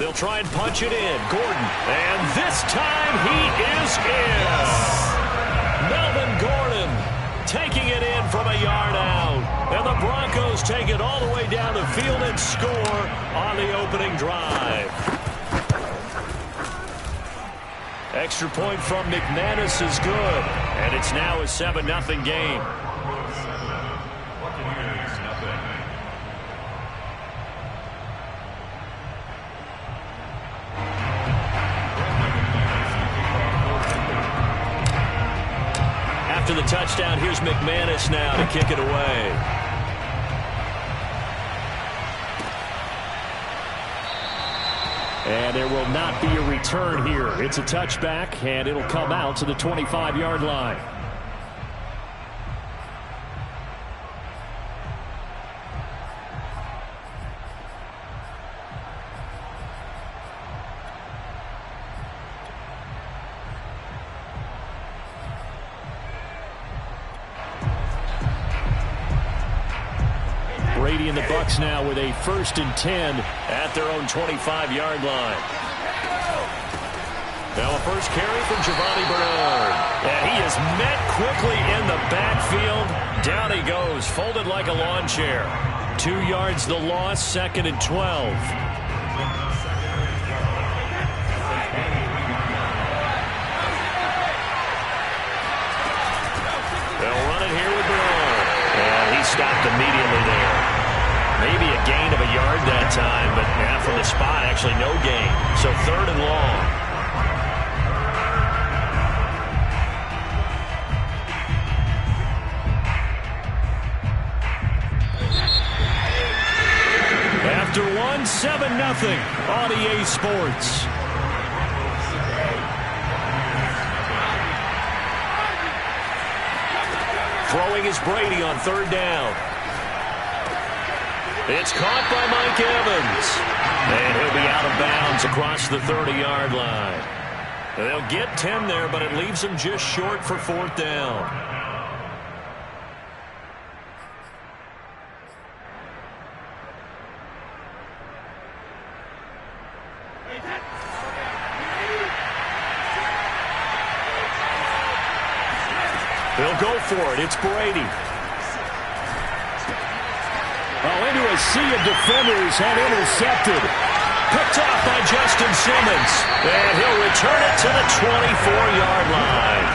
They'll try and punch it in. Gordon. And this time he is in. Melvin Gordon taking it in from a yard out. And the Broncos take it all the way down the field and score on the opening drive. Extra point from McManus is good. And it's now a 7-0 game. After the touchdown, here's McManus now to kick it away. And there will not be a return here. It's a touchback, and it'll come out to the 25-yard line. Brady and the Bucs now with a 1st and 10 at their own 25-yard line. Now a first carry from Giovani Bernard. And he is met quickly in the backfield. Down he goes, folded like a lawn chair. 2 yards the loss, 2nd and 12. They'll run it here with Bernard. And he stopped immediately there. Maybe a gain of a yard that time, but from the spot, actually no gain. So 3rd and long. After 7-0 on EA Sports. Throwing is Brady on 3rd down. It's caught by Mike Evans. And he'll be out of bounds across the 30-yard line. They'll get 10 there, but it leaves them just short for 4th down. They'll go for it. It's Brady. Into a sea of defenders and intercepted. Picked off by Justin Simmons. And he'll return it to the 24-yard line.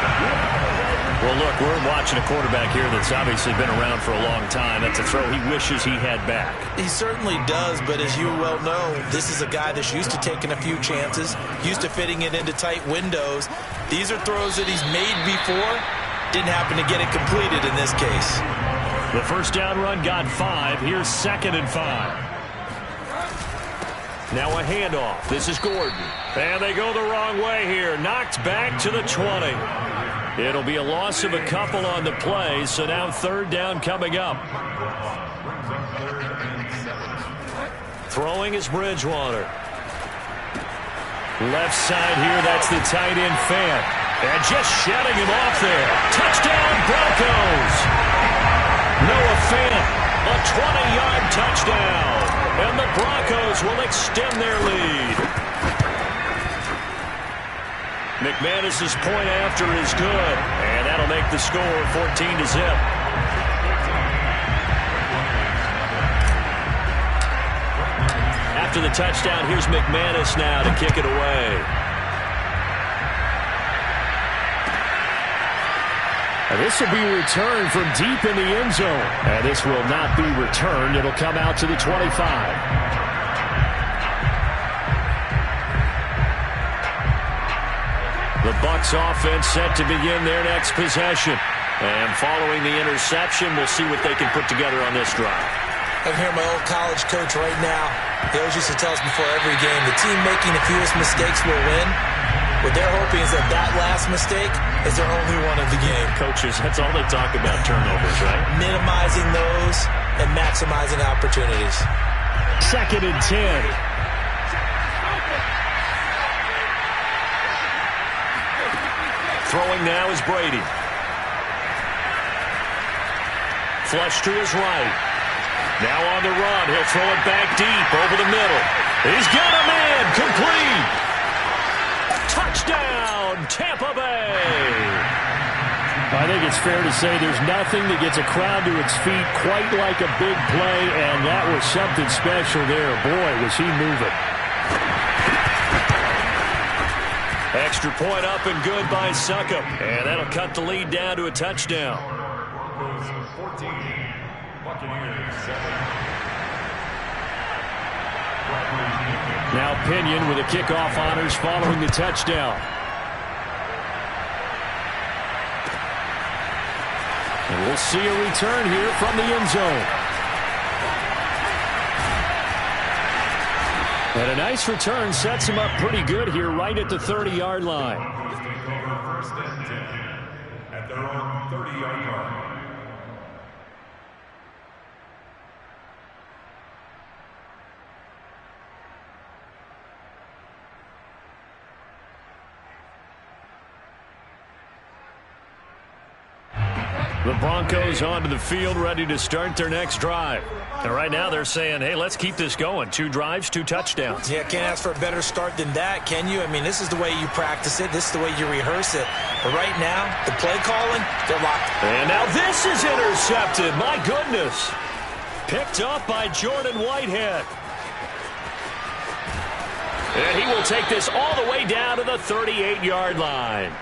Well, look, we're watching a quarterback here that's obviously been around for a long time. That's a throw he wishes he had back. He certainly does, but as you well know, this is a guy that's used to taking a few chances, used to fitting it into tight windows. These are throws that he's made before. Didn't happen to get it completed in this case. The first down run got 5. Here's 2nd and 5. Now a handoff. This is Gordon. And they go the wrong way here. Knocked back to the 20. It'll be a loss of a couple on the play, so now 3rd down coming up. Throwing is Bridgewater. Left side here, that's the tight end Fant. And just shutting him off there. Touchdown, Broncos! Noah Fant, a 20-yard touchdown. And the Broncos will extend their lead. McManus's point after is good. And that'll make the score 14-0. After the touchdown, here's McManus now to kick it away. And this will be returned from deep in the end zone. And this will not be returned. It'll come out to the 25. The Bucs offense set to begin their next possession. And following the interception, we'll see what they can put together on this drive. I'm here, my old college coach right now. He always used to tell us before every game, the team making the fewest mistakes will win. What they're hoping is that that last mistake is their only one of the game. Coaches, that's all they talk about, turnovers, right? Minimizing those and maximizing opportunities. 2nd and 10. Throwing now is Brady. Flush to his right. Now on the run. He'll throw it back deep over the middle. He's got a man, complete. Touchdown, Tampa Bay. I think it's fair to say there's nothing that gets a crowd to its feet quite like a big play, and that was something special there. Boy, was he moving. Extra point up and good by Succop, and that'll cut the lead down to a touchdown. Broncos 14, Buccaneers 7. Now Pinion with the kickoff honors following the touchdown. And we'll see a return here from the end zone. And a nice return sets him up pretty good here right at the 30-yard line. First and 10 at their own 30-yard line. The Broncos onto the field, ready to start their next drive. And right now they're saying, hey, let's keep this going. 2 drives, 2 touchdowns. Yeah, can't ask for a better start than that, can you? I mean, this is the way you practice it. This is the way you rehearse it. But right now, the play calling, they're locked. And now this is intercepted. My goodness. Picked up by Jordan Whitehead. And he will take this all the way down to the 38-yard line.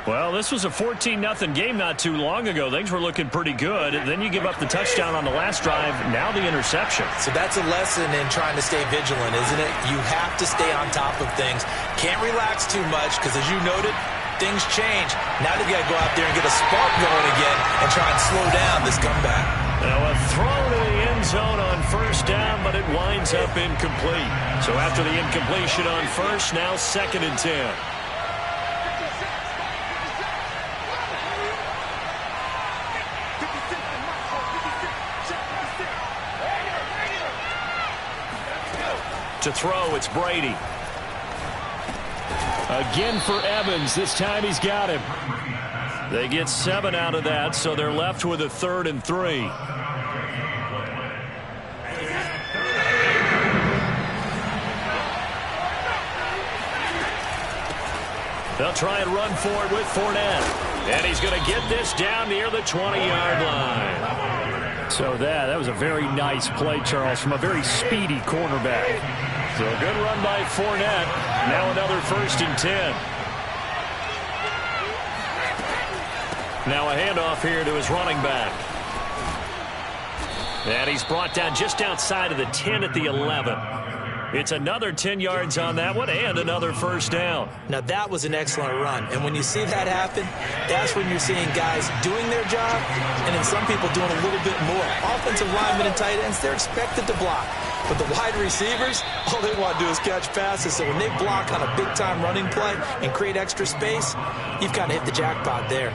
Well, this was a 14-0 game not too long ago. Things were looking pretty good. Then you give up the touchdown on the last drive. Now the interception. So that's a lesson in trying to stay vigilant, isn't it? You have to stay on top of things. Can't relax too much because, as you noted, things change. Now they've got to go out there and get a spark going again and try and slow down this comeback. Now a throw to the end zone on first down, but it winds up incomplete. So after the incompletion on first, now 2nd and 10. To throw, it's Brady. Again for Evans. This time he's got him. They get 7 out of that, so they're left with a 3rd and 3. They'll try and run for it with Fournette. And he's going to get this down near the 20-yard line. So that was a very nice play, Charles, from a very speedy cornerback. So a good run by Fournette. Now another 1st and 10. Now a handoff here to his running back. And he's brought down just outside of the 10 at the 11. It's another 10 yards on that one and another 1st down. Now that was an excellent run. And when you see that happen, that's when you're seeing guys doing their job and then some people doing a little bit more. Offensive linemen and tight ends, they're expected to block. But the wide receivers, all they want to do is catch passes. So when they block on a big-time running play and create extra space, you've got to hit the jackpot there.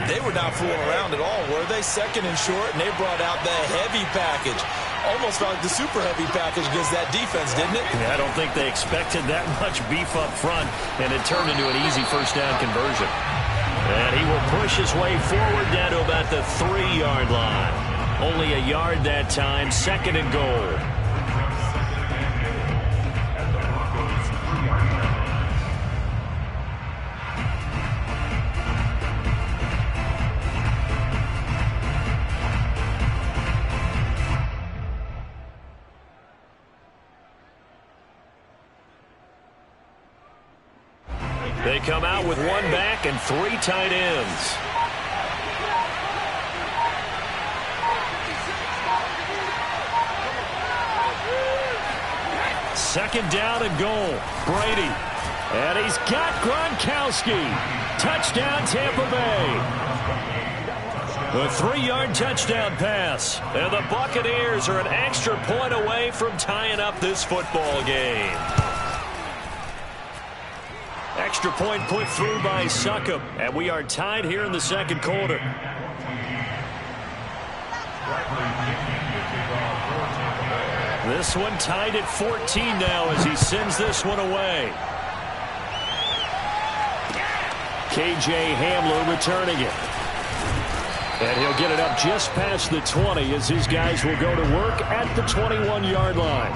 They were not fooling around at all, were they? 2nd and short, and they brought out the heavy package. Almost felt like the super heavy package against that defense, didn't it? Yeah, I don't think they expected that much beef up front, and it turned into an easy 1st down conversion. And he will push his way forward down to about the 3-yard line. Only a yard that time, 2nd and goal. They come out with 1 back and 3 tight ends. Second down and goal. Brady. And he's got Gronkowski. Touchdown, Tampa Bay. A 3-yard touchdown pass. And the Buccaneers are an extra point away from tying up this football game. Extra point put through by Succop. And we are tied here in the 2nd quarter. This one tied at 14 now as he sends this one away. KJ Hamler returning it. And he'll get it up just past the 20 as his guys will go to work at the 21-yard line.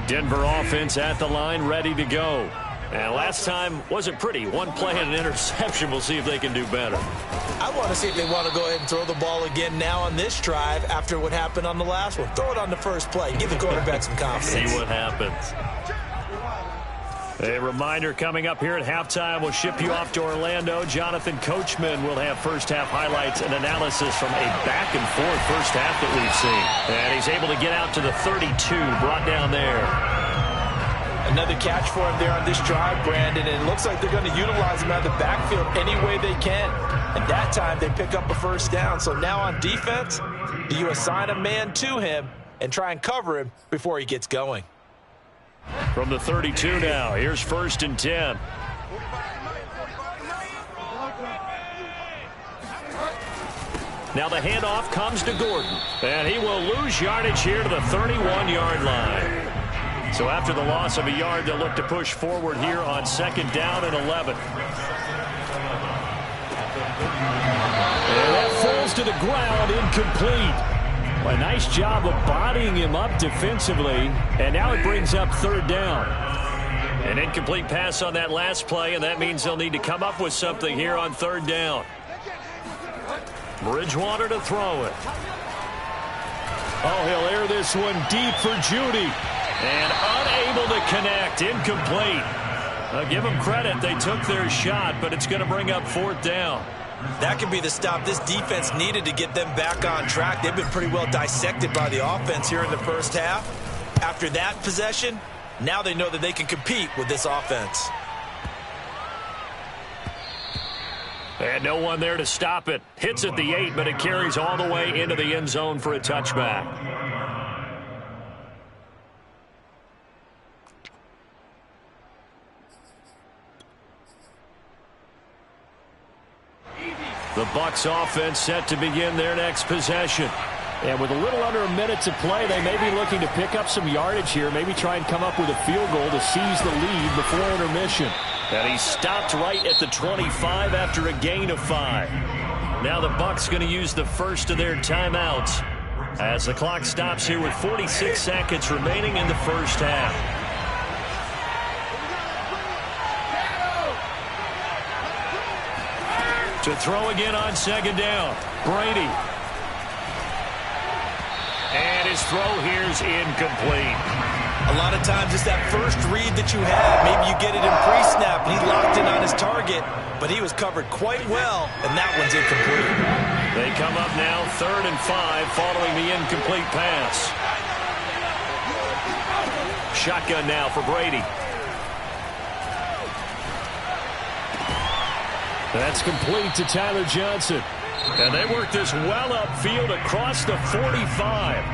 Denver offense at the line, ready to go. And last time wasn't pretty. One play and an interception. We'll see if they can do better. I want to see if they want to go ahead and throw the ball again now on this drive after what happened on the last one. Throw it on the first play. Give the quarterback some confidence. See what happens. A reminder coming up here at halftime. We'll ship you off to Orlando. Jonathan Coachman will have first-half highlights and analysis from a back-and-forth first half that we've seen. And he's able to get out to the 32, brought down there. Another catch for him there on this drive, Brandon, and it looks like they're going to utilize him out of the backfield any way they can. And that time they pick up a first down. So now on defense, do you assign a man to him and try and cover him before he gets going? From the 32 now, here's 1st and 10. Now the handoff comes to Gordon, and he will lose yardage here to the 31-yard line. So after the loss of a yard, they'll look to push forward here on 2nd down and 11. And that falls to the ground, incomplete. A nice job of bodying him up defensively, and now it brings up 3rd down. An incomplete pass on that last play, and that means they'll need to come up with something here on 3rd down. Bridgewater to throw it. Oh, he'll air this one deep for Judy. And unable to connect, incomplete. I'll give them credit, they took their shot, but it's going to bring up 4th down. That could be the stop this defense needed to get them back on track. They've been pretty well dissected by the offense here in the first half. After that possession, now they know that they can compete with this offense. And no one there to stop it. Hits at the 8, but it carries all the way into the end zone for a touchback. The Bucs offense set to begin their next possession. And with a little under a minute to play, they may be looking to pick up some yardage here, maybe try and come up with a field goal to seize the lead before intermission. And he stopped right at the 25 after a gain of 5. Now the Bucs going to use the first of their timeouts as the clock stops here with 46 seconds remaining in the first half. To throw again on 2nd down, Brady. And his throw here's incomplete. A lot of times it's that first read that you have. Maybe you get it in pre-snap, and he locked in on his target, but he was covered quite well, and that one's incomplete. They come up now 3rd and 5 following the incomplete pass. Shotgun now for Brady. That's complete to Tyler Johnson. And they work this well upfield across the 45.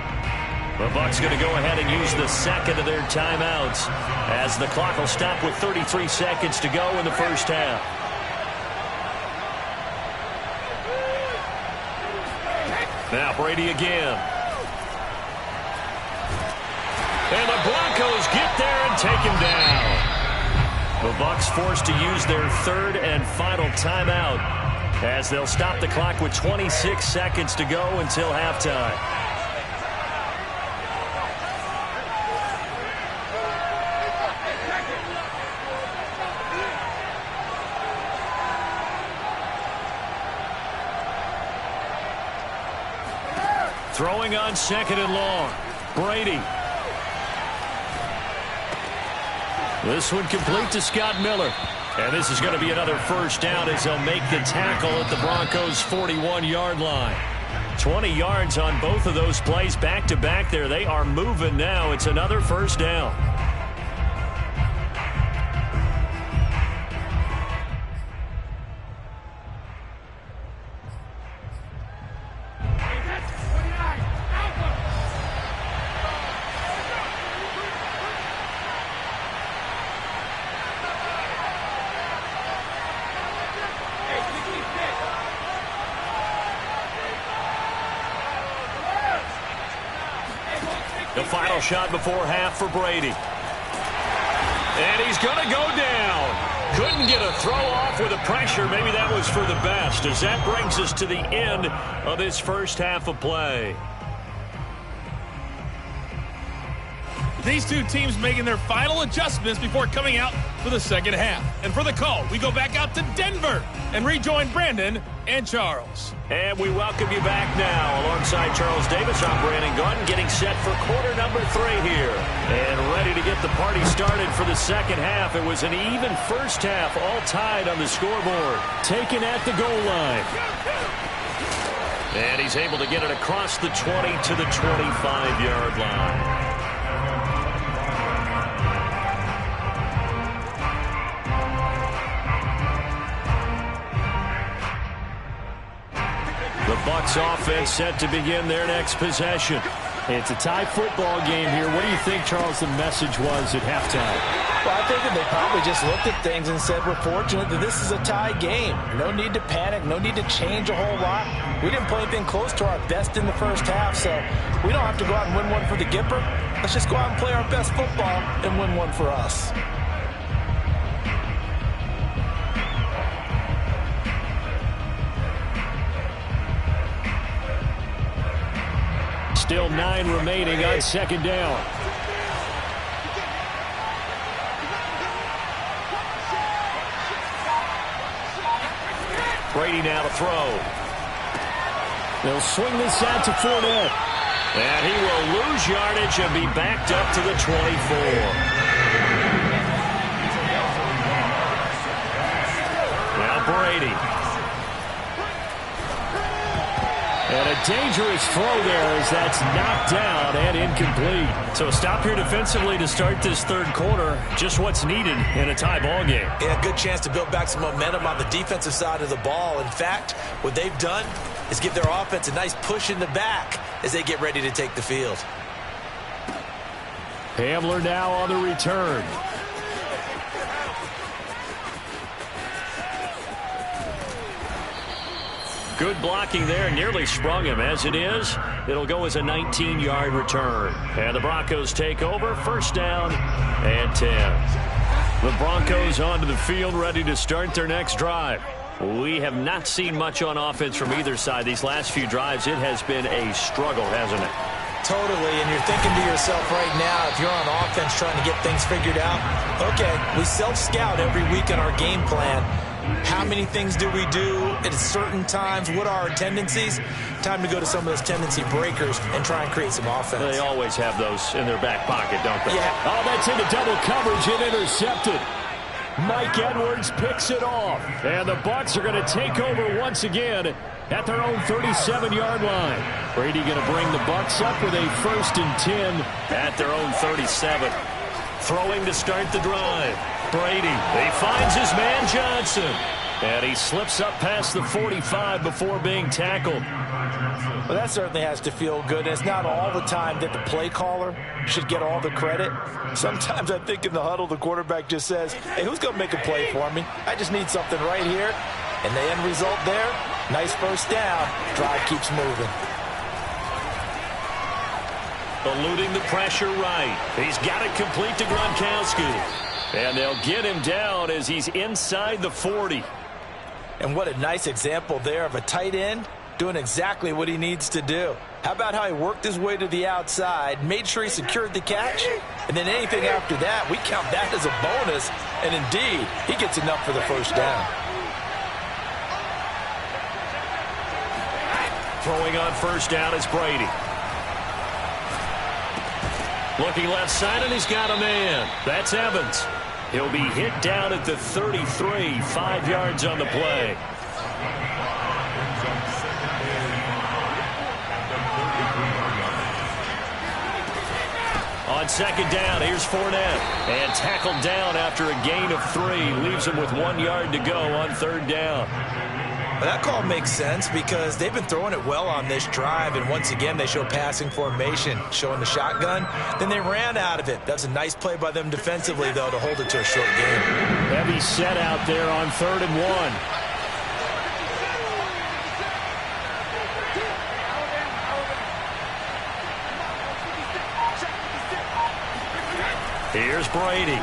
The Bucs going to go ahead and use the second of their timeouts as the clock will stop with 33 seconds to go in the first half. Now Brady again. And the Broncos get there and take him down. The Bucs forced to use their 3rd and final timeout as they'll stop the clock with 26 seconds to go until halftime. Throwing on 2nd and long, Brady. This one complete to Scott Miller. And this is going to be another first down as they'll make the tackle at the Broncos' 41-yard line. 20 yards on both of those plays back-to-back there. They are moving now. It's another first down. The final shot before half for Brady. And he's going to go down. Couldn't get a with the pressure. Maybe that was for the best, as that brings us to the end of this first half of play. These two teams making their final adjustments before coming out for the second half. And for the call, we go back out to Denver and rejoin Brandon and Charles. And we welcome you back now. Alongside Charles Davis, I'm Brandon Gaudin, getting set for quarter number 3 here. And ready to get the party started for the second half. It was an even first half, all tied on the scoreboard. Taken at the goal line. And he's able to get it across the 20 to the 25-yard line. The Bucs offense set to begin their next possession. It's a tie football game here. What do you think, Charles, the message was at halftime? Well, I think that they probably just looked at things and said, we're fortunate that this is a tie game. No need to panic. No need to change a whole lot. We didn't play anything close to our best in the first half, so we don't have to go out and win one for the Gipper. Let's just go out and play our best football and win one for us. Still 9 remaining on second down. Brady now to throw. They'll swing this out to Fournette. And he will lose yardage and be backed up to the 24. Now Brady. And a dangerous throw there as that's knocked down and incomplete. So a stop here defensively to start this third quarter. Just what's needed in a tie ball game. Yeah, good chance to build back some momentum on the defensive side of the ball. In fact, what they've done is give their offense a nice push in the back as they get ready to take the field. Hamler now on the return. Good blocking there, nearly sprung him. As it is, it'll go as a 19-yard return. And the Broncos take over, first down and 10. The Broncos onto the field, ready to start their next drive. We have not seen much on offense from either side. These last few drives, it has been a struggle, hasn't it? Totally, and you're thinking to yourself right now, if you're on offense trying to get things figured out, okay, we self-scout every week in our game plan. How many things do we do at certain times? What are our tendencies? Time to go to some of those tendency breakers and try and create some offense. They always have those in their back pocket, don't they? Yeah. Oh, that's into double coverage and intercepted. Mike Edwards picks it off. And the Bucs are going to take over once again at their own 37-yard line. Brady going to bring the Bucs up with a 1st and 10 at their own 37. Throwing to start the drive. Brady, he finds his man Johnson. And he slips up past the 45 before being tackled. Well, that certainly has to feel good. It's not all the time that the play caller should get all the credit. Sometimes I think in the huddle, the quarterback just says, hey, who's going to make a play for me? I just need something right here. And the end result there, nice first down. Drive keeps moving. Eluding the pressure right. He's got it complete to Gronkowski. And they'll get him down as he's inside the 40. And what a nice example there of a tight end doing exactly what he needs to do. How about how he worked his way to the outside, made sure he secured the catch, and then anything after that, we count that as a bonus. And indeed, he gets enough for the first down. Throwing on first down is Brady. Looking left side, and he's got a man. That's Evans. He'll be hit down at the 33, 5 yards on the play. On second down, here's Fournette. And tackled down after a gain of 3. Leaves him with 1 yard to go on third down. Well, that call makes sense because they've been throwing it well on this drive, and once again they show passing formation, showing the shotgun. Then they ran out of it. That's a nice play by them defensively, though, to hold it to a short game. Heavy set out there on 3rd and 1. Here's Brady.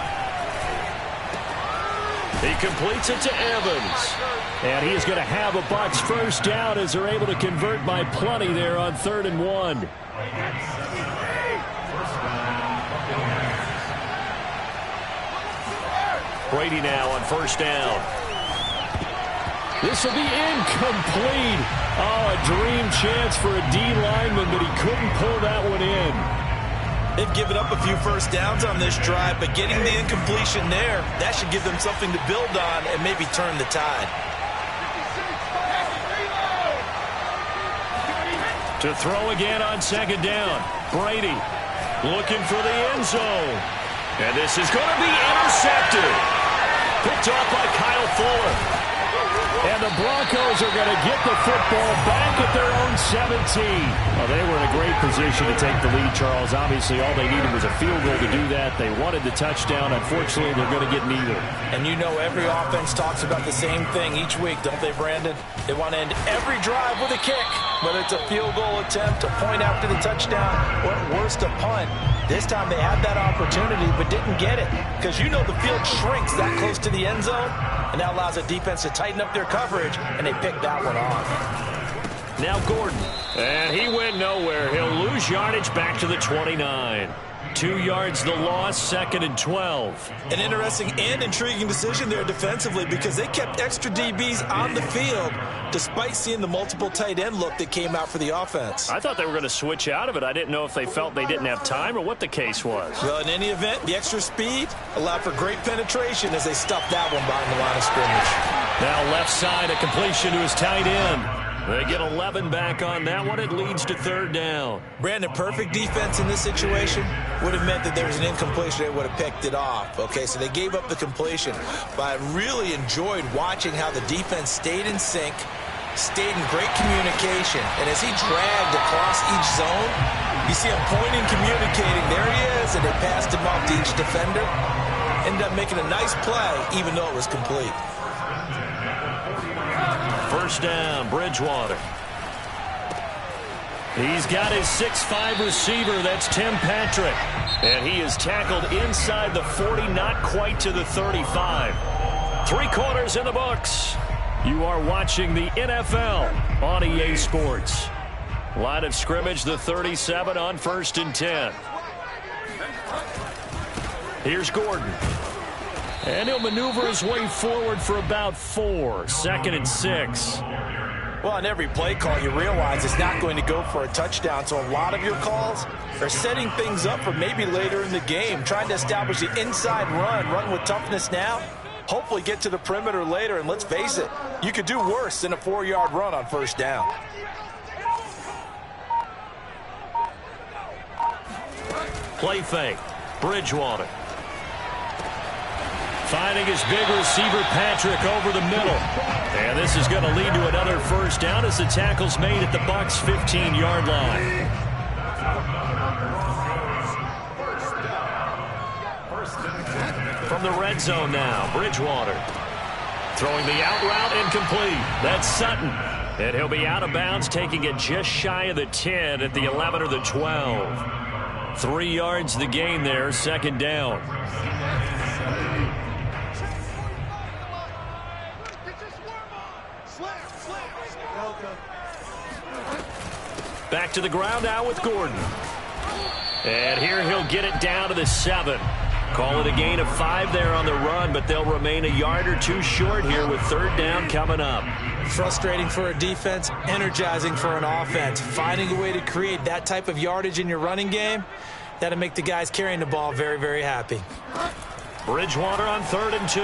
He completes it to Evans. And he is going to have a Bucs first down as they're able to convert by plenty there on 3rd and 1. Brady now on first down. This will be incomplete. Oh, a dream chance for a D lineman, but he couldn't pull that one in. They've given up a few first downs on this drive, but getting the incompletion there, that should give them something to build on and maybe turn the tide. To throw again on 2nd down. Brady looking for the end zone. And this is going to be intercepted. Picked off by Kyle Fuller. And the Broncos are going to get the football back at their own 17. Well, they were in a great position to take the lead, Charles. Obviously, all they needed was a field goal to do that. They wanted the touchdown. Unfortunately, they're going to get neither. And you know every offense talks about the same thing each week, don't they, Brandon? They want to end every drive with a kick, whether it's a field goal attempt, a point after the touchdown, or at worst, a punt. This time they had that opportunity but didn't get it because you know the field shrinks that close to the end zone, and that allows the defense to tighten up their coverage, and they picked that one off. Now Gordon, and he went nowhere. He'll lose yardage back to the 29. 2 yards the loss, 2nd and 12. An interesting and intriguing decision there defensively because they kept extra DBs on the field despite seeing the multiple tight end look that came out for the offense. I thought they were going to switch out of it. I didn't know if they felt they didn't have time or what the case was. Well, in any event, the extra speed allowed for great penetration as they stuffed that one behind the line of scrimmage. Now left side, a completion to his tight end. They get 11 back on that one. It leads to 3rd down. Brandon, perfect defense in this situation would have meant that there was an incompletion. They would have picked it off. Okay, so they gave up the completion. But I really enjoyed watching how the defense stayed in sync, stayed in great communication. And as he dragged across each zone, you see him pointing, communicating. There he is, and they passed him off to each defender. Ended up making a nice play, even though it was complete. First down, Bridgewater. He's got his 6'5" receiver. That's Tim Patrick. And he is tackled inside the 40, not quite to the 35. 3 quarters in the books. You are watching the NFL on EA Sports. Line of scrimmage, the 37 on 1st and 10. Here's Gordon. And he'll maneuver his way forward for about 4. 2nd and 6. Well, on every play call, you realize it's not going to go for a touchdown. So a lot of your calls are setting things up for maybe later in the game, trying to establish the inside run with toughness now, hopefully get to the perimeter later. And let's face it, you could do worse than a 4-yard run on first down. Play fake. Bridgewater. Finding his big receiver, Patrick, over the middle. And this is going to lead to another first down as the tackle's made at the Bucs' 15-yard line. From the red zone now, Bridgewater. Throwing the out route, incomplete. That's Sutton. And he'll be out of bounds, taking it just shy of the 10 at the 11 or the 12. 3 yards the gain there, 2nd down. Back to the ground now with Gordon. And here he'll get it down to the 7. Call it a gain of 5 there on the run, but they'll remain a yard or 2 short here with 3rd down coming up. Frustrating for a defense, energizing for an offense. Finding a way to create that type of yardage in your running game, that'll make the guys carrying the ball very, very happy. Bridgewater on 3rd and 2.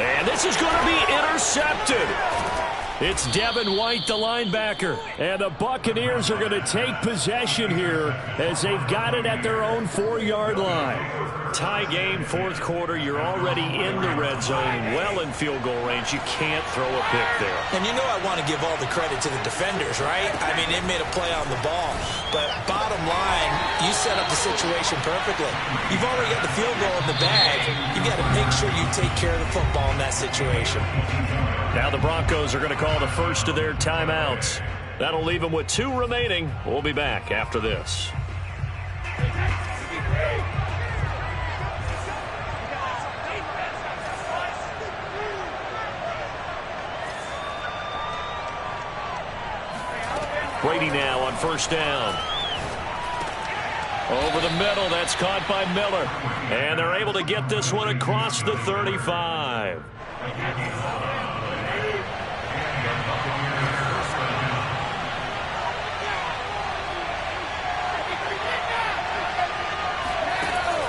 And this is going to be intercepted. It's Devin White, the linebacker. And the Buccaneers are going to take possession here as they've got it at their own 4-yard line. Tie game, 4th quarter. You're already in the red zone, well in field goal range. You can't throw a pick there. And you know I want to give all the credit to the defenders, right? I mean, they made a play on the ball. But bottom line, you set up the situation perfectly. You've already got the field goal in the bag. You've got to make sure you take care of the football in that situation. Now the Broncos are going to call the first of their timeouts. That'll leave them with 2 remaining. We'll be back after this. Brady now on first down. Over the middle, that's caught by Miller. And they're able to get this one across the 35.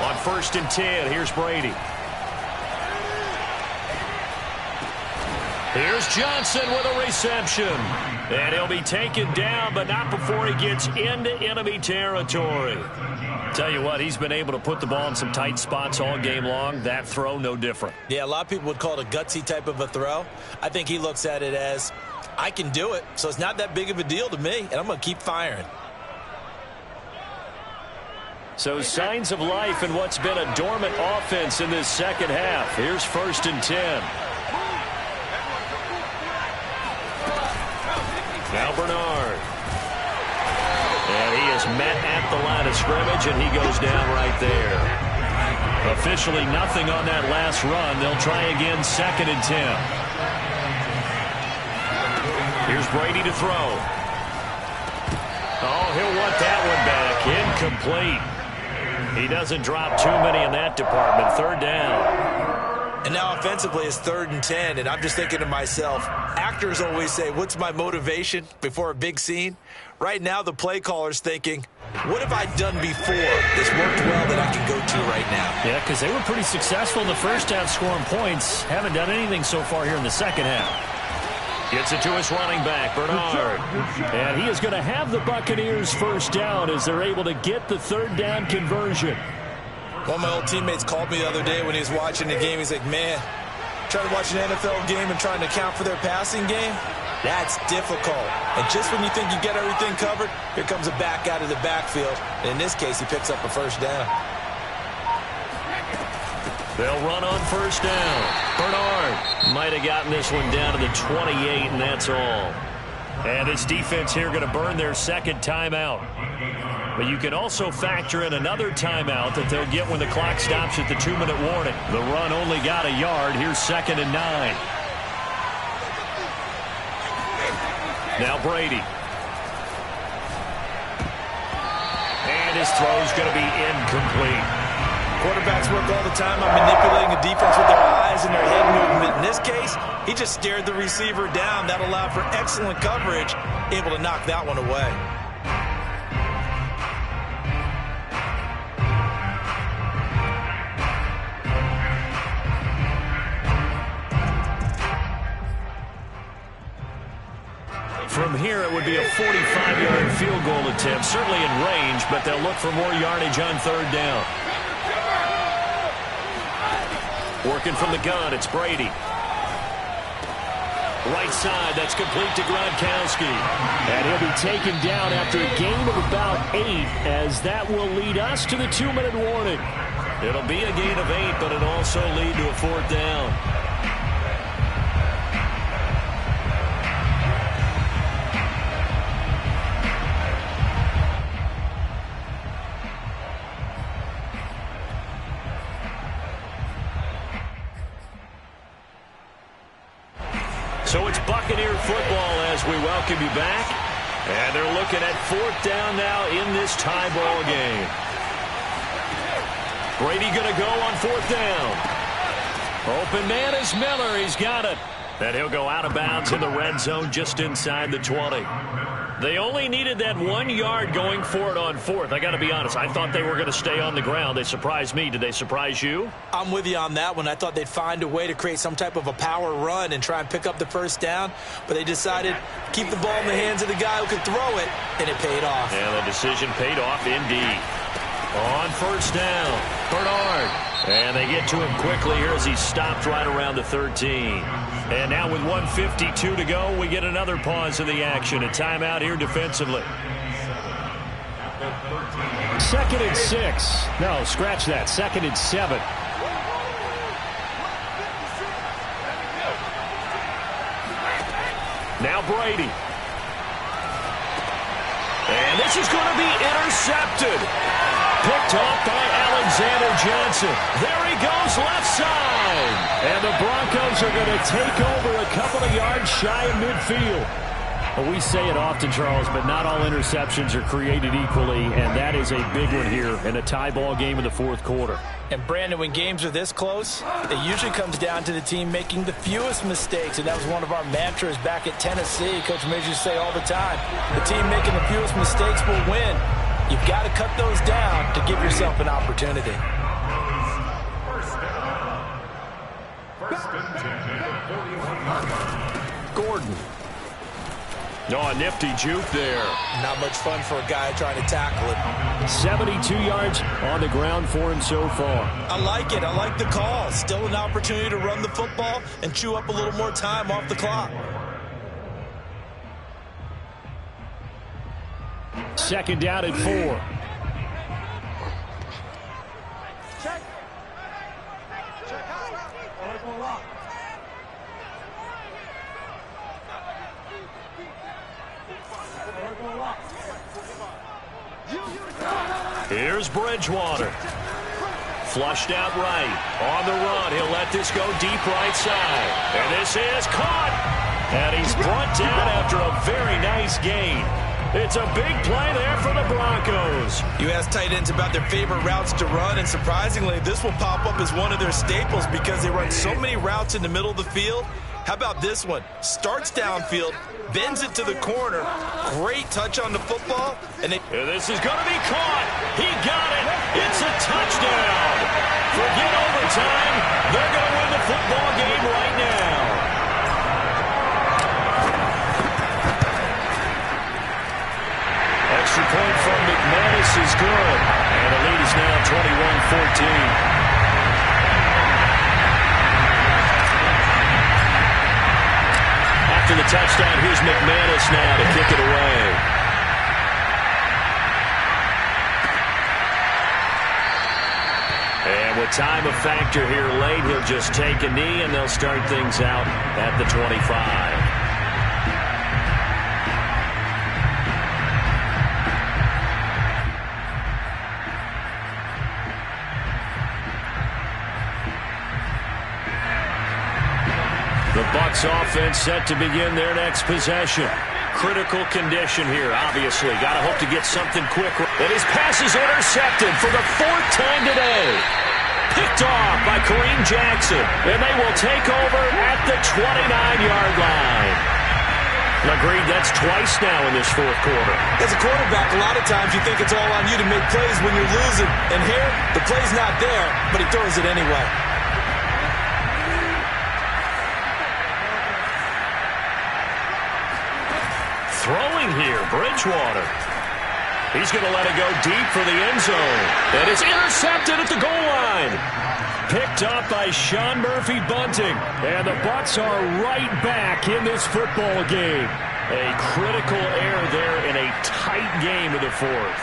On first and 10, here's Brady. Here's Johnson with a reception. And he'll be taken down, but not before he gets into enemy territory. Tell you what, he's been able to put the ball in some tight spots all game long. That throw, no different. Yeah, a lot of people would call it a gutsy type of a throw. I think he looks at it as, I can do it, so it's not that big of a deal to me, and I'm going to keep firing. So signs of life in what's been a dormant offense in this second half. Here's first and 10. Now Bernard. And he is met at the line of scrimmage, and he goes down right there. Officially nothing on that last run. They'll try again, second and 10. Here's Brady to throw. Oh, he'll want that one back. Incomplete. He doesn't drop too many in that department. Third down. And now offensively it's 3rd and 10, and I'm just thinking to myself, actors always say, what's my motivation before a big scene? Right now the play caller's thinking, what have I done before that's worked well that I can go to right now? Yeah, because they were pretty successful in the first half scoring points. Haven't done anything so far here in the second half. Gets it to his running back, Bernard. And he is going to have the Buccaneers first down as they're able to get the third down conversion. One of my old teammates called me the other day when he was watching the game. He's like, man, trying to watch an NFL game and trying to account for their passing game, that's difficult. And just when you think you get everything covered, here comes a back out of the backfield. And in this case, he picks up a first down. They'll run on first down. Bernard might have gotten this one down to the 28, and that's all. And this defense here going to burn their second timeout. But you can also factor in another timeout that they'll get when the clock stops at the 2-minute warning. The run only got a yard. Here's 2nd and 9. Now Brady. And his throw's going to be incomplete. Quarterbacks work all the time on manipulating the defense with their eyes and their head movement. In this case, he just stared the receiver down. That allowed for excellent coverage, able to knock that one away. From here, it would be a 45-yard field goal attempt, certainly in range, but they'll look for more yardage on third down. Working from the gun, it's Brady. Right side, that's complete to Gronkowski. And he'll be taken down after a gain of about 8, as that will lead us to the 2-minute warning. It'll be a gain of 8, but it'll also lead to a 4th down. So it's Buccaneer football as we welcome you back. And they're looking at 4th down now in this tie ball game. Brady going to go on 4th down. Open man is Miller. He's got it. And he'll go out of bounds in the red zone just inside the 20. They only needed that 1 yard going for it on 4th. I got to be honest, I thought they were going to stay on the ground. They surprised me. Did they surprise you? I'm with you on that one. I thought they'd find a way to create some type of a power run and try and pick up the first down, but they decided to keep the ball in the hands of the guy who could throw it, and it paid off. And the decision paid off indeed. On first down, Bernard. And they get to him quickly here as he stopped right around the 13. And now with 1:52 to go, we get another pause in the action. A timeout here defensively. 2nd and 6. No, scratch that. 2nd and 7. Now Brady. And this is going to be intercepted. Picked off by Alexander Johnson. There he goes, left side. And the Broncos are going to take over a couple of yards shy of midfield. Well, we say it often, Charles, but not all interceptions are created equally, and that is a big one here in a tie ball game in the fourth quarter. And, Brandon, when games are this close, it usually comes down to the team making the fewest mistakes, and that was one of our mantras back at Tennessee. Coach Midge used to say all the time, the team making the fewest mistakes will win. You've got to cut those down to give yourself an opportunity. Gordon. No, a nifty juke there. Not much fun for a guy trying to tackle it. 72 yards on the ground for him so far. I like it. I like the call. Still an opportunity to run the football and chew up a little more time off the clock. Second down at 4. Here's Bridgewater. Flushed out right. On the run. He'll let this go deep right side. And this is caught. And he's brought down after a very nice gain. It's a big play there for the Broncos. You ask tight ends about their favorite routes to run, and surprisingly, this will pop up as one of their staples because they run so many routes in the middle of the field. How about this one? Starts downfield, bends it to the corner. Great touch on the football. And this is going to be caught. He got it. It's a touchdown. Forget overtime. They're going to win the football game right now. Extra point from McManus is good. And the lead is now 21-14. After the touchdown, here's McManus now to kick it away. And with time a factor here late, he'll just take a knee, and they'll start things out at the 25. The Bucs offense set to begin their next possession. Critical condition here, obviously. Got to hope to get something quick. And his pass is intercepted for the 4th time today. Picked off by Kareem Jackson. And they will take over at the 29-yard line. Agreed, that's twice now in this fourth quarter. As a quarterback, a lot of times you think it's all on you to make plays when you're losing. And here, the play's not there, but he throws it anyway. Throwing here, Bridgewater. He's going to let it go deep for the end zone. And it's intercepted at the goal line. Picked up by Sean Murphy-Bunting. And the Bucs are right back in this football game. A critical error there in a tight game in the fourth.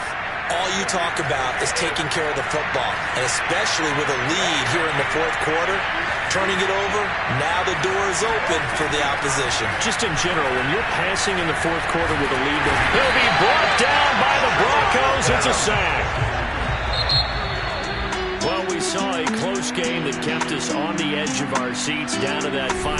All you talk about is taking care of the football, and especially with a lead here in the fourth quarter. Turning it over, now the door is open for the opposition. Just in general, when you're passing in the fourth quarter with a lead, he'll be brought down by the Broncos. It's a sack. Well, we saw a close game that kept us on the edge of our seats down to that final.